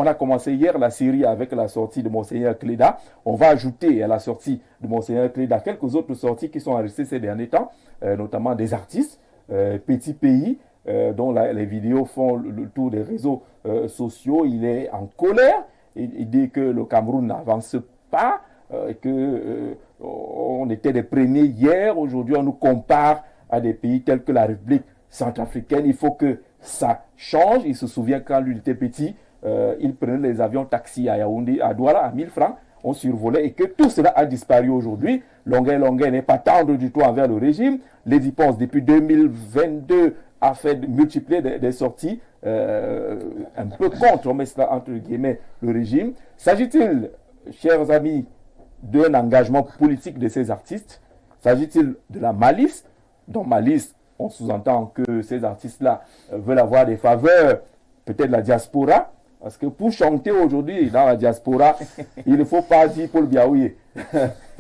On a commencé hier la série avec la sortie de Monseigneur Cléda. On va ajouter à la sortie de Monseigneur Cléda quelques autres sorties qui sont arrêtées ces derniers temps, notamment des artistes, Petit Pays, dont les vidéos font le tour des réseaux sociaux. Il est en colère. Il dit que le Cameroun n'avance pas, qu'on était les premiers hier. Aujourd'hui, on nous compare à des pays tels que la République centrafricaine. Il faut que ça change. Il se souvient quand lui était petit, il prenait les avions taxi à Yaoundé, à Douala, à 1000 francs. On survolait et que tout cela a disparu aujourd'hui. Longuet n'est pas tendre du tout envers le régime. Les dépenses depuis 2022 a fait multiplier des sorties un peu contre, on met cela entre guillemets, le régime. S'agit-il, chers amis, d'un engagement politique de ces artistes? S'agit-il de la malice? Dans malice, on sous-entend que ces artistes-là veulent avoir des faveurs, peut-être de la diaspora, parce que pour chanter aujourd'hui dans la diaspora, il ne faut pas dire Paul Biaouye.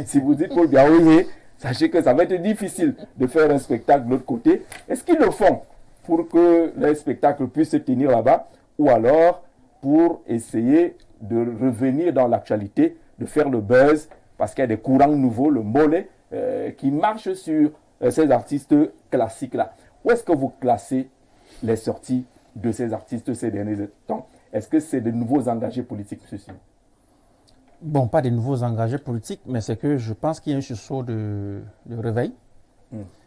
Si vous dites Paul Biaouye, sachez que ça va être difficile de faire un spectacle de l'autre côté. Est-ce qu'ils le font pour que les spectacles puissent se tenir là-bas, ou alors pour essayer de revenir dans l'actualité, de faire le buzz, parce qu'il y a des courants nouveaux, le mollet, qui marche sur ces artistes classiques-là. Où est-ce que vous classez les sorties de ces artistes ces derniers temps? Est-ce que c'est de nouveaux engagés politiques, ceci? Bon, pas de nouveaux engagés politiques, mais c'est que je pense qu'il y a un sursaut de réveil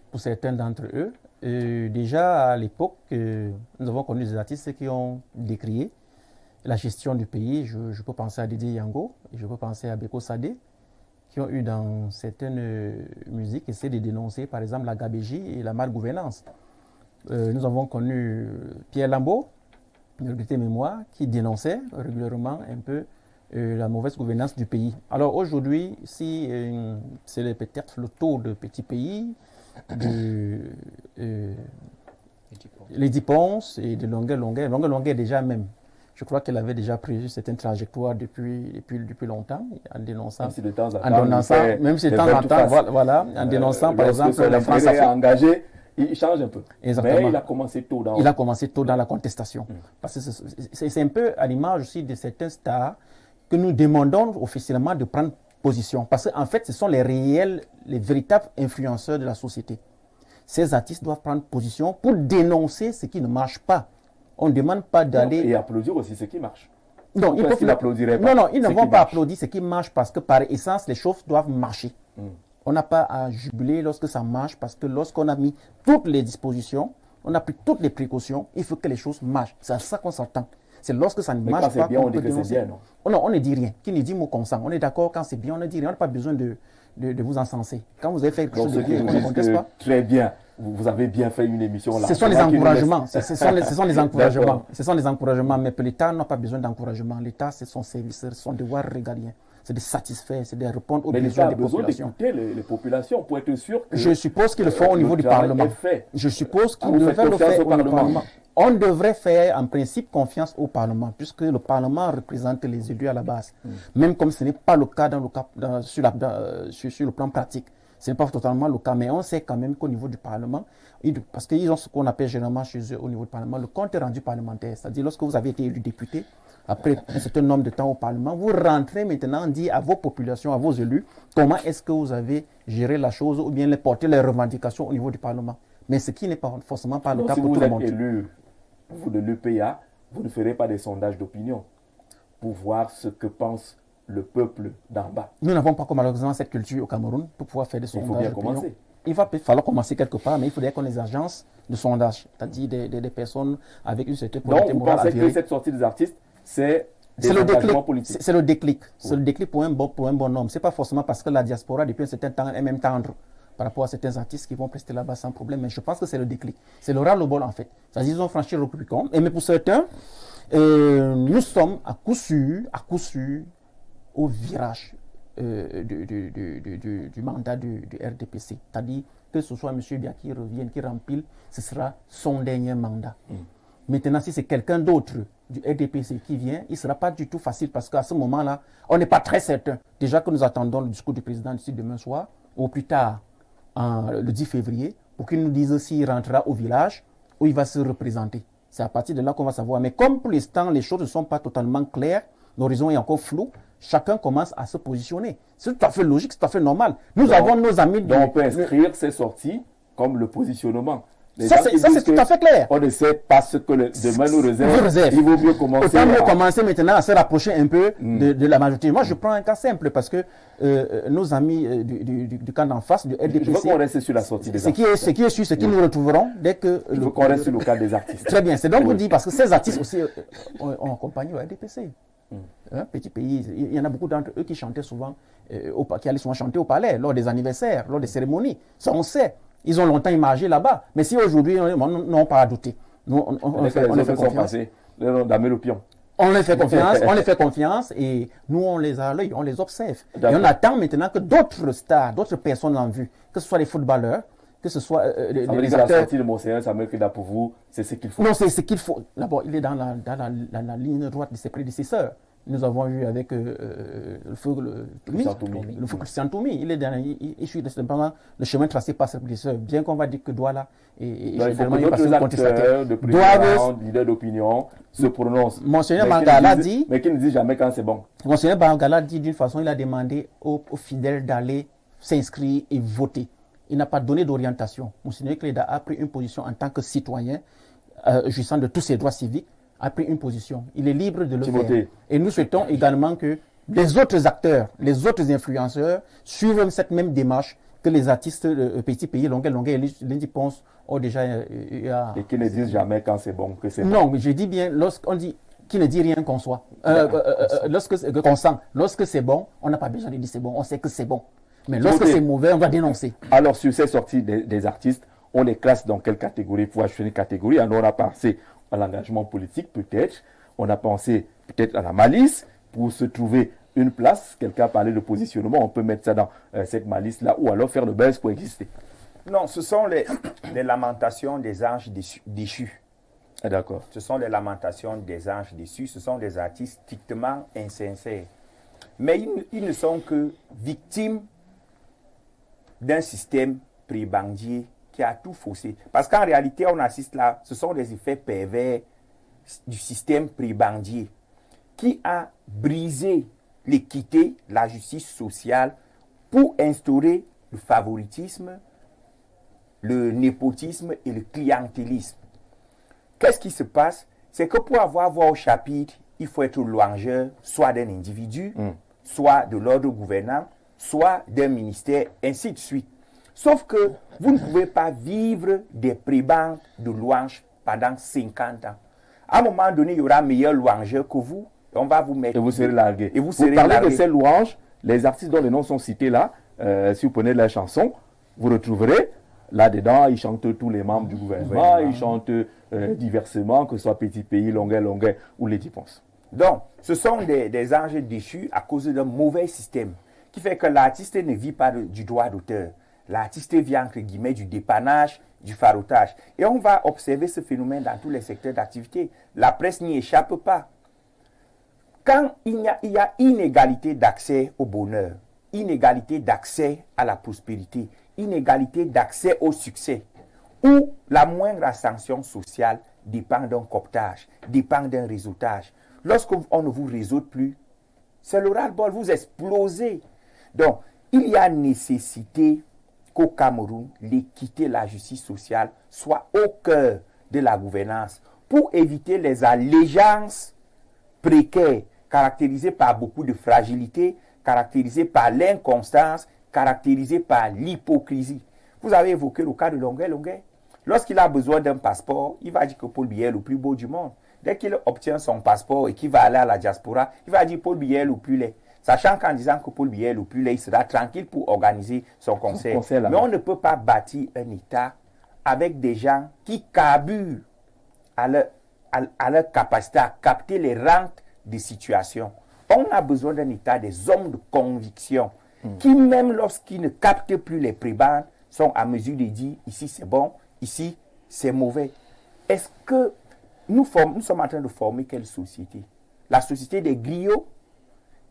pour certains d'entre eux. Et déjà à l'époque, nous avons connu des artistes qui ont décrié la gestion du pays. Je peux penser à Didier Yango, et je peux penser à Beko Sadé, qui ont eu dans certaines musiques essayé de dénoncer par exemple la gabégie et la malgouvernance. Nous avons connu Pierre Lambeau, de mémoire, qui dénonçait régulièrement un peu la mauvaise gouvernance du pays. Alors aujourd'hui, si c'est peut-être le tour de Petit Pays, de Lady Ponce et de Longuet déjà même. Je crois qu'elle avait déjà prévu certaines trajectoires depuis longtemps, en dénonçant, même si de temps en temps, en dénonçant par exemple la France engagée, il change un peu. Exactement. Mais il a commencé tôt dans la contestation. Parce que c'est un peu à l'image aussi de certains stars que nous demandons officiellement de prendre position. Parce qu'en fait, ce sont les véritables influenceurs de la société. Ces artistes doivent prendre position pour dénoncer ce qui ne marche pas. On ne demande pas d'aller... Et applaudir aussi ce qui marche. Non, ils ne vont pas applaudir ce qui marche parce que par essence, les choses doivent marcher. On n'a pas à jubiler lorsque ça marche parce que lorsqu'on a mis toutes les dispositions, on a pris toutes les précautions, il faut que les choses marchent. C'est à ça qu'on s'attend. C'est lorsque ça ne marche pas qu'on peut dénoncer. Non, on ne dit rien. Qui ne dit mot consent? On est d'accord, quand c'est bien, on ne dit rien. On n'a pas besoin de vous encenser. Quand vous avez fait quelque chose de bien, on ne conteste pas. Très bien. Vous avez bien fait une émission là. Ce sont les encouragements. Ce sont les encouragements. Ce sont les encouragements. Mais l'État n'a pas besoin d'encouragement. L'État, c'est son service, son devoir régalien. C'est de satisfaire, c'est de répondre aux besoins des populations. Mais l'État a besoin d'écouter les populations pour être sûr que... Je suppose qu'ils le font au niveau du Parlement. Je suppose qu'ils devraient le faire au Parlement. On devrait faire en principe confiance au Parlement, puisque le Parlement représente les élus à la base. Même comme ce n'est pas le cas sur le plan pratique. Ce n'est pas totalement le cas, mais on sait quand même qu'au niveau du Parlement, parce qu'ils ont ce qu'on appelle généralement chez eux au niveau du Parlement, le compte rendu parlementaire. C'est-à-dire lorsque vous avez été élu député, après un certain nombre de temps au Parlement, vous rentrez maintenant, dire à vos populations, à vos élus, comment est-ce que vous avez géré la chose ou bien porter les revendications au niveau du Parlement. Mais ce qui n'est pas forcément pas le cas pour tout le monde. Si vous êtes élu, vous de l'EPA, vous ne ferez pas des sondages d'opinion pour voir ce que pense le peuple d'en bas. Nous n'avons pas malheureusement cette culture au Cameroun pour pouvoir faire des sondages d'opinion. Il faut bien commencer. Il va falloir commencer quelque part, mais il faudrait qu'on ait des agences de sondage, c'est-à-dire des personnes avec une certaine probabilité morale. Donc vous pensez que cette sortie des artistes, c'est le déclic. C'est le déclic. C'est le déclic pour un bon homme. Ce n'est pas forcément parce que la diaspora, depuis un certain temps, est même tendre par rapport à certains artistes qui vont rester là-bas sans problème. Mais je pense que c'est le déclic. C'est le ras-le-bol en fait. C'est-à-dire qu'ils ont franchi le Rubicon. Mais pour certains, nous sommes à coup sûr au virage du mandat du RDPC. C'est-à-dire que ce soit M. Bia qui revienne, qui rempile, ce sera son dernier mandat. Maintenant, si c'est quelqu'un d'autre du RDPC qui vient, il ne sera pas du tout facile parce qu'à ce moment-là, on n'est pas très certain. Déjà que nous attendons le discours du président d'ici demain soir, ou plus tard, le 10 février, pour qu'il nous dise s'il rentrera au village ou il va se représenter. C'est à partir de là qu'on va savoir. Mais comme pour l'instant, les choses ne sont pas totalement claires, l'horizon est encore flou, chacun commence à se positionner. C'est tout à fait logique, c'est tout à fait normal. Nous avons nos amis... Donc on peut inscrire ces sorties comme le positionnement. Ça, c'est tout à fait clair. On ne sait pas ce que demain nous réserve. Il vaut mieux commencer. Autant mieux commencer maintenant à se rapprocher un peu de la majorité. Moi, je prends un cas simple parce que nos amis du camp d'en face, du LDPC... Je veux qu'on reste sur la sortie des artistes. Ce qui est sûr, c'est qu'ils nous retrouveront dès que... Je veux qu'on reste sur le cas des artistes. Très bien. C'est donc vous dire, parce que ces artistes aussi ont accompagné le LDPC. Un petit pays, il y en a beaucoup d'entre eux qui chantaient souvent, qui allaient souvent chanter au palais, lors des anniversaires, lors des cérémonies. Ça, on sait. Ils ont longtemps imagé là-bas. Mais si aujourd'hui, on n'a pas à douter. Nous, on les fait confiance. On les fait confiance, on les fait confiance et nous, on les a à l'œil, on les observe. Et on attend maintenant que d'autres stars, d'autres personnes en vue, que ce soit les footballeurs, que ce soit les acteurs. La sortie de Monseigneur Samuel Keita pour vous, c'est ce qu'il faut. Non, c'est ce qu'il faut. D'abord, il est dans la ligne droite de ses prédécesseurs. Nous avons vu avec le feu Christian Toumi. Il suit simplement le chemin tracé par ses prédécesseurs. Bien qu'on va dire que Douala et d'autres acteurs de président, leaders d'opinion se prononcent. Monseigneur Bangala dit... Mais qui ne dit jamais quand c'est bon. Monseigneur Bangala dit d'une façon, il a demandé aux fidèles d'aller s'inscrire et voter. Il n'a pas donné d'orientation. Monseigneur Keita a pris une position en tant que citoyen, jouissant de tous ses droits civiques, a pris une position. Il est libre de le faire. Et nous souhaitons également que les autres acteurs, les autres influenceurs suivent cette même démarche que les artistes Petit Pays, Longuet et Lindy Ponce ont déjà... Et qui ne disent jamais quand c'est bon, que c'est bon. Non, mais je dis bien, lorsqu'on dit qui ne dit rien qu'on soit, qu'on sent. Lorsque c'est bon, on n'a pas besoin de dire c'est bon, on sait que c'est bon. Mais lorsque c'est mauvais, on va dénoncer. Alors, sur ces sorties des artistes, on les classe dans quelle catégorie? Pour acheter une catégorie, alors on a pensé à l'engagement politique, peut-être. On a pensé peut-être à la malice pour se trouver une place. Quelqu'un a parlé de positionnement, on peut mettre ça dans cette malice-là ou alors faire le buzz pour exister. Non, ce sont les lamentations des anges déchus. Ah, d'accord. Ce sont les lamentations des anges déchus. Ce sont des artistes strictement insincères. Mais ils ne sont que victimes d'un système prébandier qui a tout faussé. Parce qu'en réalité, on assiste là, ce sont des effets pervers du système prébandier qui a brisé l'équité, la justice sociale pour instaurer le favoritisme, le népotisme et le clientélisme. Qu'est-ce qui se passe? C'est que pour avoir voix au chapitre, il faut être louangeur soit d'un individu, soit de l'ordre gouvernant, soit d'un ministère, ainsi de suite. Sauf que vous ne pouvez pas vivre des prébendes de louanges pendant 50 ans. À un moment donné, il y aura meilleur louangeur que vous. On va vous mettre... Et vous serez largué. Et vous serez parlez largué. De ces louanges, les artistes dont les noms sont cités là, si vous prenez la chanson, vous retrouverez là-dedans, ils chantent tous les membres du gouvernement, ils chantent diversement, que ce soit Petit Pays, Longuet ou Lindy Ponce. Donc, ce sont des anges déchus à cause d'un mauvais système qui fait que l'artiste ne vit pas du droit d'auteur. L'artiste vient, entre guillemets, du dépannage, du farotage. Et on va observer ce phénomène dans tous les secteurs d'activité. La presse n'y échappe pas. Quand il y a inégalité d'accès au bonheur, inégalité d'accès à la prospérité, inégalité d'accès au succès, où la moindre ascension sociale dépend d'un cooptage, dépend d'un réseautage. Lorsqu'on ne vous réseaute plus, c'est le ras-le-bol, vous explosez. Donc, il y a nécessité qu'au Cameroun, l'équité, la justice sociale soient au cœur de la gouvernance pour éviter les allégeances précaires, caractérisées par beaucoup de fragilité, caractérisées par l'inconstance, caractérisées par l'hypocrisie. Vous avez évoqué le cas de Longuet. Lorsqu'il a besoin d'un passeport, il va dire que Paul Biya est le plus beau du monde. Dès qu'il obtient son passeport et qu'il va aller à la diaspora, il va dire Paul Biya est le plus laid. Sachant qu'en disant que Paul Biya est le plus laid, il sera tranquille pour organiser son concert. Mais on ne peut pas bâtir un État avec des gens qui carburent à leur capacité à capter les rentes des situations. On a besoin d'un État des hommes de conviction qui, même lorsqu'ils ne captent plus les prébendes, sont à mesure de dire ici c'est bon, ici c'est mauvais. Est-ce que nous sommes en train de former quelle société? La société des griots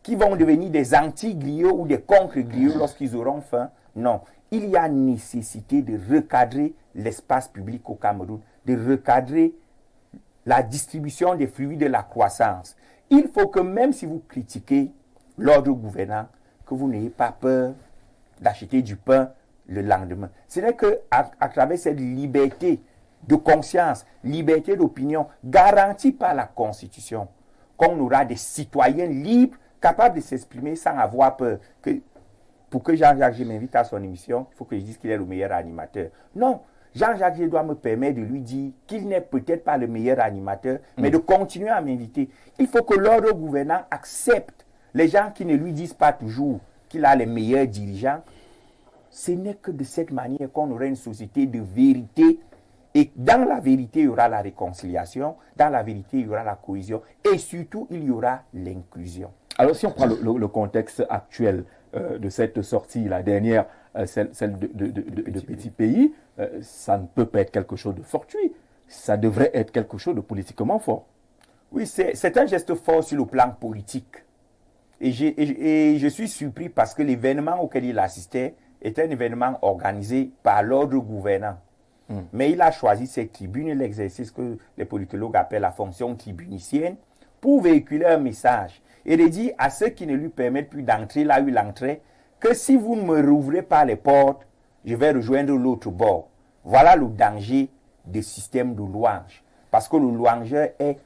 qui vont devenir des anti-griots ou des contre-griots lorsqu'ils auront faim? Non. Il y a nécessité de recadrer l'espace public au Cameroun, de recadrer la distribution des fruits de la croissance. Il faut que même si vous critiquez l'ordre gouvernant, que vous n'ayez pas peur d'acheter du pain le lendemain. Ce n'est qu'à travers cette liberté de conscience, liberté d'opinion, garantie par la Constitution, qu'on aura des citoyens libres, capables de s'exprimer sans avoir peur. Pour que Jean-Jacques G m'invite à son émission, il faut que je dise qu'il est le meilleur animateur. Non, Jean-Jacques G doit me permettre de lui dire qu'il n'est peut-être pas le meilleur animateur, mais de continuer à m'inviter. Il faut que l'ordre gouvernant accepte les gens qui ne lui disent pas toujours qu'il a les meilleurs dirigeants. Ce n'est que de cette manière qu'on aura une société de vérité. Et dans la vérité, il y aura la réconciliation. Dans la vérité, il y aura la cohésion. Et surtout, il y aura l'inclusion. Alors, si on prend le contexte actuel de cette sortie, la dernière, celle de Petit Pays, ça ne peut pas être quelque chose de fortuit. Ça devrait être quelque chose de politiquement fort. Oui, c'est un geste fort sur le plan politique. Et je suis surpris parce que l'événement auquel il assistait est un événement organisé par l'ordre gouvernant. Mais il a choisi cette tribune, l'exercice que les politologues appellent la fonction tribunicienne, pour véhiculer un message et de dire à ceux qui ne lui permettent plus d'entrer là où il entrait que si vous ne me rouvrez pas les portes, je vais rejoindre l'autre bord. Voilà le danger du système de louange. Parce que le louangeur est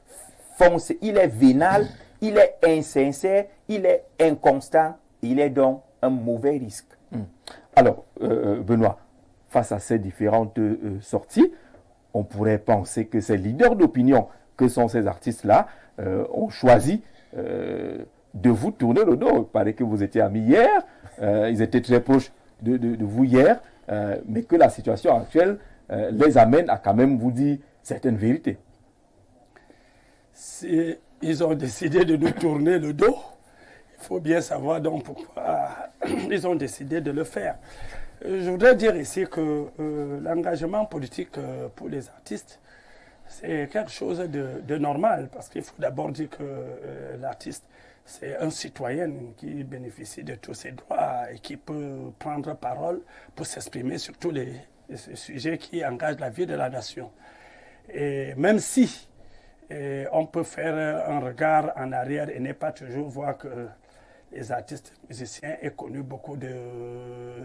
foncé, il est vénal, il est insincère, il est inconstant, il est donc un mauvais risque. Alors, Benoît, face à ces différentes sorties, on pourrait penser que ces leaders d'opinion que sont ces artistes-là ont choisi de vous tourner le dos. Il paraît que vous étiez amis hier, ils étaient très proches de vous hier, mais que la situation actuelle les amène à quand même vous dire certaines vérités. Ils ont décidé de nous tourner le dos. Il faut bien savoir donc pourquoi ils ont décidé de le faire. Je voudrais dire ici que l'engagement politique pour les artistes, c'est quelque chose de normal, parce qu'il faut d'abord dire que l'artiste, c'est un citoyen qui bénéficie de tous ses droits et qui peut prendre parole pour s'exprimer sur tous les sujets qui engagent la vie de la nation. Et même si on peut faire un regard en arrière et ne pas toujours voir que les artistes musiciens aient connu beaucoup de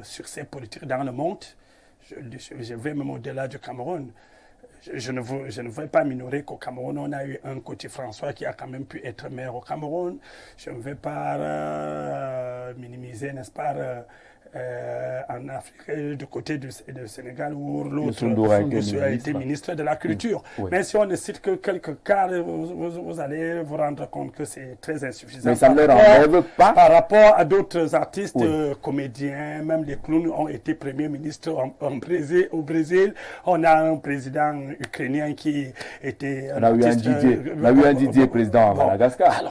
succès politiques dans le monde. Je vais même au-delà du Cameroun. Je ne veux pas minorer qu'au Cameroun, on a eu un Coty François qui a quand même pu être maire au Cameroun. Je ne vais pas minimiser, n'est-ce pas, en Afrique, du côté du Sénégal, où l'autre a été ministre de la Culture. Oui. Mais si on ne cite que quelques cas, vous allez vous rendre compte que c'est très insuffisant. Mais ça ne leur enlève pas. Par rapport à d'autres artistes, comédiens, même les clowns ont été premiers ministres au Brésil. On a un président ukrainien qui était... On a eu un Didier président à Madagascar.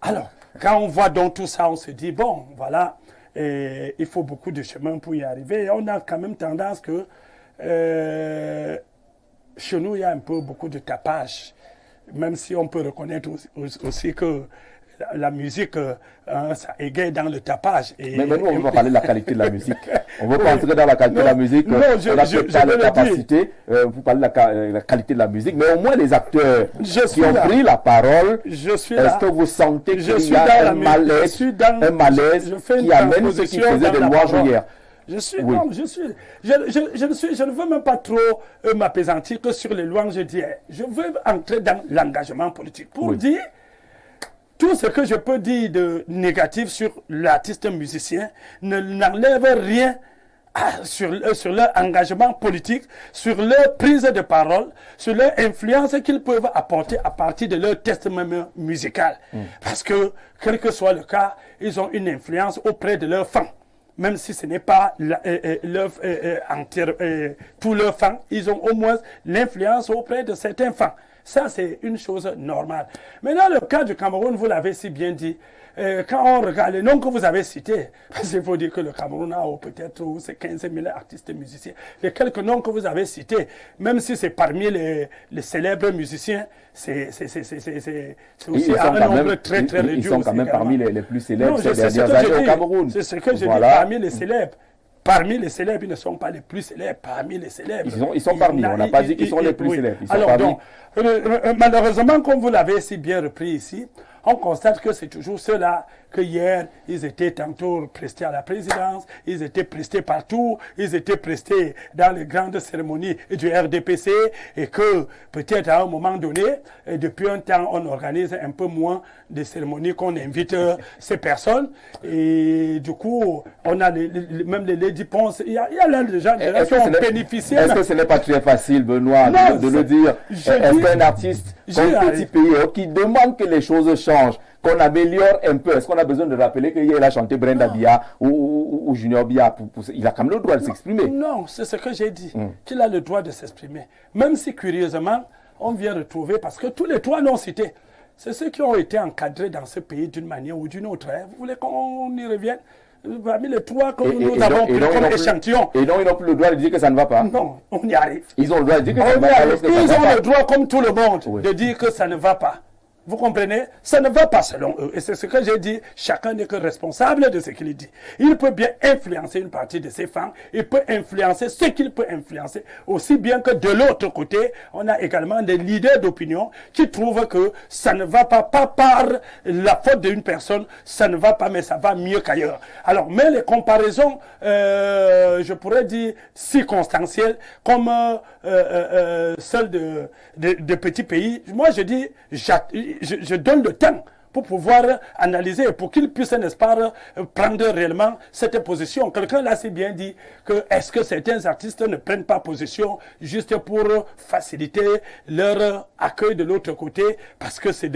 Alors, quand on voit donc tout ça, on se dit, bon, voilà... Et il faut beaucoup de chemin pour y arriver. Et on a quand même tendance que chez nous, il y a un peu beaucoup de tapage. Même si on peut reconnaître aussi que la musique, ça égaye dans le tapage. Mais nous, on va parler de la qualité de la musique. On ne veut pas entrer dans la qualité de la musique. On n'a pas la capacité pour parler de la qualité de la musique. Mais au moins, les acteurs qui ont pris la parole, est-ce que vous sentez qu'il y a un malaise qui amène ceux qui faisaient des louanges hier? Je ne veux même pas trop m'appesantir que sur les louanges d'hier. Je veux entrer dans l'engagement politique pour dire tout ce que je peux dire de négatif sur l'artiste musicien n'enlève rien sur leur engagement politique, sur leur prise de parole, sur leur influence qu'ils peuvent apporter à partir de leur test même musical. Parce que, quel que soit le cas, ils ont une influence auprès de leurs fans. Même si ce n'est pas tous leurs fans, ils ont au moins l'influence auprès de certains fans. Ça, c'est une chose normale. Mais dans le cas du Cameroun, vous l'avez si bien dit, quand on regarde les noms que vous avez cités, parce qu'il faut dire que le Cameroun a peut-être 15 000 artistes musiciens, les quelques noms que vous avez cités, même si c'est parmi les célèbres musiciens, c'est aussi un nombre très réduit. Ils sont quand même parmi les plus célèbres ces dernières années au Cameroun. C'est ce que je dis, parmi les célèbres. parmi les célèbres, ils ne sont pas les plus célèbres. Parmi les célèbres. Ils sont parmi. On n'a pas dit qu'ils sont les plus célèbres. Ils sont Alors, parmi. donc, malheureusement, comme vous l'avez si bien repris ici, on constate que c'est toujours ceux-là que hier, ils étaient tantôt prestés à la présidence, ils étaient prestés partout, ils étaient prestés dans les grandes cérémonies du RDPC et que peut-être à un moment donné, depuis un temps, on organise un peu moins de cérémonies qu'on invite ces personnes et du coup, on a même les Lady Ponce, il y a là des gens qui ont bénéficié. Est-ce que ce n'est pas très facile, Benoît, de le dire? Est-ce qu'un artiste comme petit pays qui demande que les choses changent, qu'on améliore un peu. Est-ce qu'on a besoin de rappeler qu'il a chanté Brenda Bia ou Junior Bia il a quand même le droit de s'exprimer. Non, c'est ce que j'ai dit, qu'il a le droit de s'exprimer. Même si, curieusement, on vient retrouver, parce que tous les trois non cités, c'est ceux qui ont été encadrés dans ce pays d'une manière ou d'une autre. Vous voulez qu'on y revienne? Parmi les trois que nous avons pris comme échantillon. Et donc, ils n'ont plus le droit de dire que ça ne va pas. Non, on y arrive. Ils ont le droit de dire que ça ne va pas. Ils ont le droit, comme tout le monde, de dire que ça ne va pas. Vous comprenez? Ça ne va pas selon eux. Et c'est ce que j'ai dit. Chacun n'est que responsable de ce qu'il dit. Il peut bien influencer une partie de ses fans. Il peut influencer ce qu'il peut influencer. Aussi bien que de l'autre côté, on a également des leaders d'opinion qui trouvent que ça ne va pas par la faute d'une personne. Ça ne va pas, mais ça va mieux qu'ailleurs. Alors, mais les comparaisons, je pourrais dire circonstancielles, comme celles de petits pays. Moi, je dis, je donne le temps pour pouvoir analyser et pour qu'ils puissent, n'est-ce pas, prendre réellement cette position. Quelqu'un l'a si bien dit que est-ce que certains artistes ne prennent pas position juste pour faciliter leur accueil de l'autre côté, parce que c'est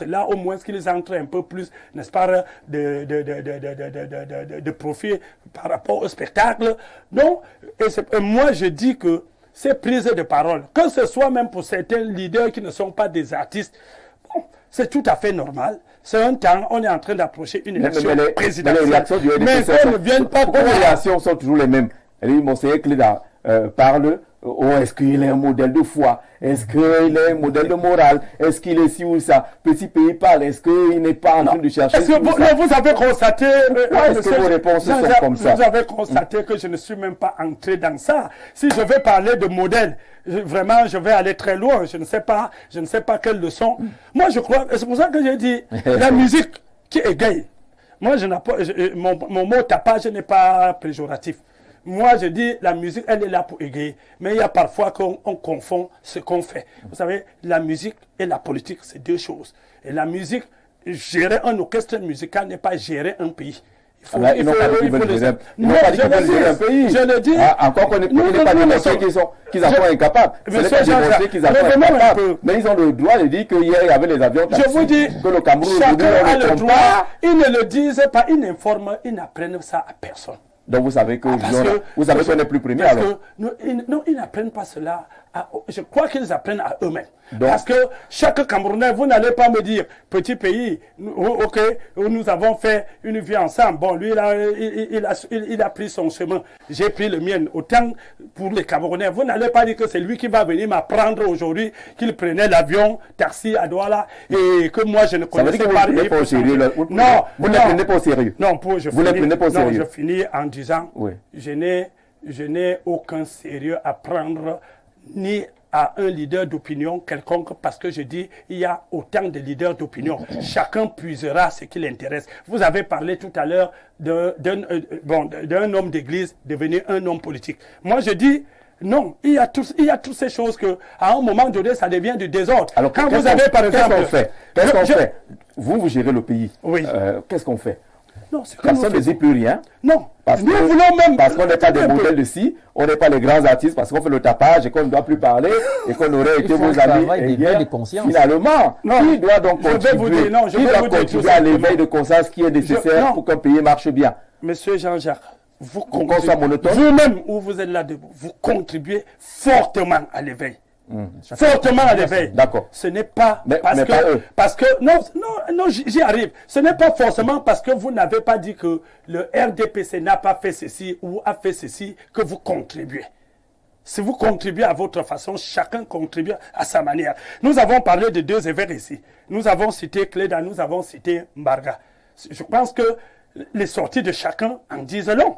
là au moins qu'ils entrent un peu plus, n'est-ce pas, de profit par rapport au spectacle. Non, et moi je dis que ces prises de parole, que ce soit même pour certains leaders qui ne sont pas des artistes, bon, c'est tout à fait normal. C'est un temps, on est en train d'approcher une élection présidentielle. Mais les réactions du mais elles ne viennent pas les réactions sont toujours les mêmes. Monseigneur Cléda parle. Oh, est-ce qu'il est un modèle de foi? Est-ce qu'il est un modèle de morale? Est-ce qu'il est ci ou ça? Petit pays parle. Est-ce qu'il n'est pas en train de chercher? Est-ce que vous avez constaté... Est-ce que vos réponses sont comme ça? Vous avez constaté que je ne suis même pas entré dans ça. Si je vais parler de modèle, vraiment, je vais aller très loin. Je ne sais pas quelle leçon. Moi, je crois... C'est pour ça que j'ai dit, la musique qui égaye. Moi, mon mot tapage n'est pas péjoratif. Moi, je dis, la musique, elle est là pour égayer. Mais il y a parfois qu'on confond ce qu'on fait. Vous savez, la musique et la politique, c'est deux choses. Et la musique, gérer un orchestre musical n'est pas gérer un pays. Ils n'ont pas dit qu'ils veulent gérer un pays. Je le dis. Encore qu'on n'est pas démontré qu'ils en sont incapables. Ce n'est pas démontré qu'ils en sont incapables. Mais ils ont le droit de dire qu'hier, il y avait les avions taxis. Je vous dis, que le Cameroun, chacun a le droit. Ils ne le disent pas, ils n'informent, ils n'apprennent ça à personne. Donc vous savez que vous savez qu'on n'est plus premier alors. Non, ils n'apprennent pas cela. Je crois qu'ils apprennent à eux-mêmes. Parce que chaque Camerounais, vous n'allez pas me dire, petit pays, ok, nous avons fait une vie ensemble. Bon, lui, il a pris son chemin. J'ai pris le mien. Autant pour les Camerounais, vous n'allez pas dire que c'est lui qui va venir m'apprendre aujourd'hui qu'il prenait l'avion, taxi à Douala, et que moi je ne connaissais pas. Ça veut dire que vous ne prenez pas au sérieux. Non, vous ne prenez pas au sérieux. Non, vous ne prenez pas au sérieux. Je finis en disant, oui. Je n'ai aucun sérieux à prendre ni à un leader d'opinion quelconque, parce que je dis, il y a autant de leaders d'opinion. Chacun puisera ce qui l'intéresse. Vous avez parlé tout à l'heure d'un homme d'église devenu un homme politique. Moi, je dis, non, il y a toutes ces choses que, à un moment donné, ça devient du désordre. Alors, quand vous avez, par exemple... Qu'est-ce qu'on fait? Vous gérez le pays. Oui. Qu'est-ce qu'on fait? Non, personne ne dit plus rien. Non. Parce qu'on n'est pas des modèles de ci, on n'est pas les grands artistes, parce qu'on fait le tapage et qu'on ne doit plus parler et qu'on aurait été vos amis. Finalement, qui doit donc contribuer, à l'éveil de conscience qui est nécessaire pour qu'un pays marche bien? Monsieur Jean-Jacques, vous-même, où vous êtes là debout, vous contribuez fortement à l'éveil. Fortement à l'éveil. D'accord. Ce n'est pas parce que non, j'y arrive. Ce n'est pas forcément parce que vous n'avez pas dit que le RDPC n'a pas fait ceci ou a fait ceci que vous contribuez. Si vous contribuez à votre façon, chacun contribue à sa manière. Nous avons parlé de deux évêques ici. Nous avons cité Cléda, nous avons cité Mbarga. Je pense que les sorties de chacun en disent long.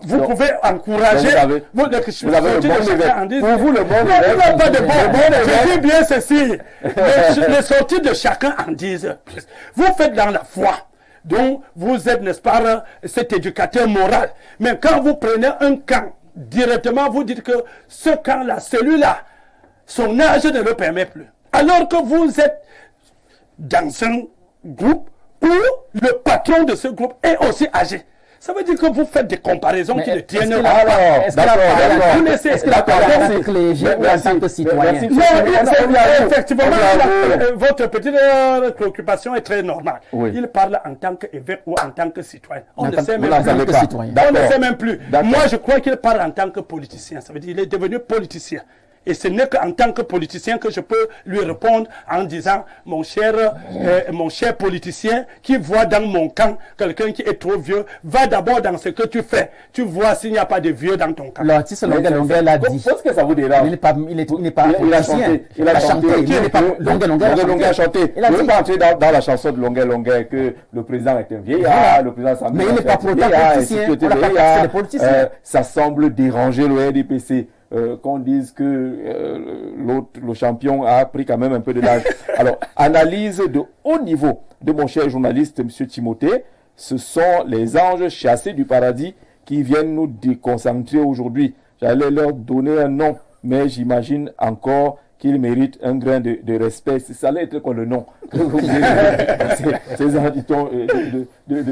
Vous pouvez encourager. Vous avez le bon évêque. Pour vous, le bon évêque. Il n'y a pas de bon. Je dis bien ceci. Les sorties de chacun en disent plus. Vous faites dans la foi. Donc, vous êtes, n'est-ce pas, cet éducateur moral. Mais quand vous prenez un camp, directement, vous dites que ce camp-là, celui-là, son âge ne le permet plus. Alors que vous êtes dans un groupe où le patron de ce groupe est aussi âgé. Ça veut dire que vous faites des comparaisons qui ne tiennent pas. Est-ce que la parole en tant que léger ou en tant que citoyen? Effectivement, votre petite préoccupation est très normale. Oui. Il parle en tant qu'évêque ou en tant que citoyen. On ne sait même plus. On ne sait même plus. Moi, je crois qu'il parle en tant que politicien. Ça veut dire qu'il est devenu politicien. Et ce n'est qu'en tant que politicien que je peux lui répondre en disant, mon cher politicien qui voit dans mon camp quelqu'un qui est trop vieux, va d'abord dans ce que tu fais. Tu vois s'il n'y a pas de vieux dans ton camp. L'artiste Longuet l'a dit. Qu'est-ce que ça vous dérange? Il n'est pas politicien. Il a chanté. Longuet a chanté. Il ne veut pas entrer dans la chanson de Longuet que le président est un vieillard, le président Samir. Mais il n'est pas politicien. Ça semble déranger le RDPC. Qu'on dise que le champion a pris quand même un peu de l'âge. Alors, analyse de haut niveau de mon cher journaliste, M. Timothée. Ce sont les anges chassés du paradis qui viennent nous déconcentrer aujourd'hui. J'allais leur donner un nom, mais j'imagine encore qu'ils méritent un grain de respect. Ça allait être quoi le nom? Ces anges, dit-on, de